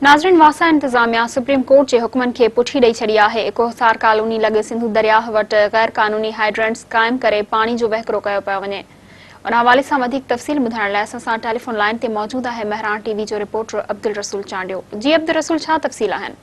नाज़रीन, वासा इंतजामिया supreme court के हुक्मन के पुठी ॾेई छॾी आहे। कोहसार कॉलोनी लॻे सिंधु दरियाह वटि गैर कानूनी हाइड्रेंट्स क़ाइम करे पानी जो वहिकिरो कयो पियो वञे। उन हवाले सां वधीक तफ़सील ॿुधाइण लाइ असां सां टेलीफोन लाइन ते मौजूद आहे महरान टीवी जो रिपोर्टर अब्दुल रसूल चांडियो। जी अब्दुल रसूल, छा तफ़सील आहिनि?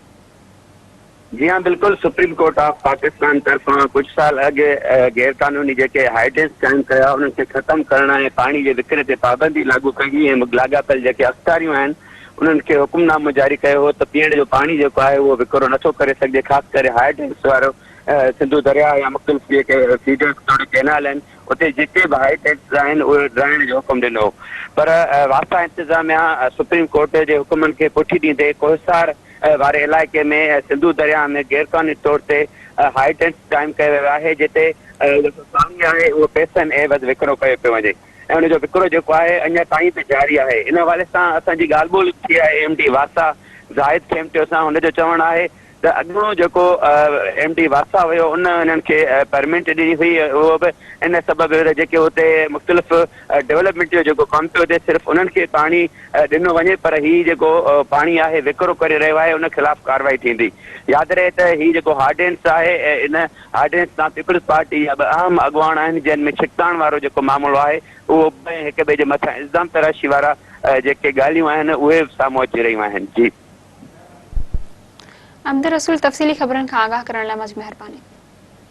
जी हाँ, बिल्कुल। सुप्रीम कोर्ट ऑफ पाकिस्तान तरफां कुछ साल अगे गैर कानूनी जेके हाइड्रेंट्स कायम कया उन्हें खत्म करण ऐं पानी के विकिरे ते पाबंदी लागू कई ऐं लाॻापियल जेके अख़्तियारियूं आहिनि उन्हनि खे हुकुमनामो जारी कयो हो त पीअण जो पानी जेको आहे उहो विकिरो नथो करे सघिजे। ख़ासि करे हाइड्रेंट्स वारो सिंधु दरिया या मुख़्तलिफ़ जेके फीडर्स थोरे कैनाल आहिनि उते जेके बि हाइड्रेंट्स आहिनि उहे ड्राइण जो हुकुम ॾिनो। पर वासा इंतिज़ामिया सुप्रीम कोर्ट जे हुकुमनि खे पुठी ॾींदे कोहसार वारे इलाइक़े में सिंधु दरिया में गैर कानूनी तौर ते हाइड्रेंट्स क़ाइम कयो वियो आहे जिते जेको पानी आहे उहो पैसनि एवज़ विकिरो कयो पियो वञे ऐं उनजो विकिरो जेको आहे अञा ताईं बि जारी आहे। इन हवाले सां असांजी ॻाल्हि ॿोल थी आहे एमडी वासा ज़ाहिद खेमटियो सां। हुनजो चवणु आहे त अॻिणो जेको एमडी वासा हुयो उन उन्हनि खे परमिट ॾिनी हुई, उहो बि इन सबबु जेके हुते मुख़्तलिफ़ डेवलपमेंट जो जेको कमु पियो थिए सिर्फ़ु उन्हनि खे पाणी ॾिनो वञे, पर हीउ जेको पाणी आहे विकिरो करे रहियो आहे उन ख़िलाफ़ कार्रवाई थींदी। यादि रहे त हीउ जेको हार्डेंस आहे इन हार्डेंस सां पीपल्स पार्टी या अहम अॻुवान आहिनि जंहिं में छिकताण वारो जेको मामिलो आहे उहो हिक ॿिए जे मथां इल्ज़ाम तराशी वारा जेके ॻाल्हियूं आहिनि उहे साम्हूं अची रहियूं आहिनि। जी अब्दुल रसूल, तफ़सीली ख़बरनि खां आगाह करण लाइ मुंहिंजी महिरबानी।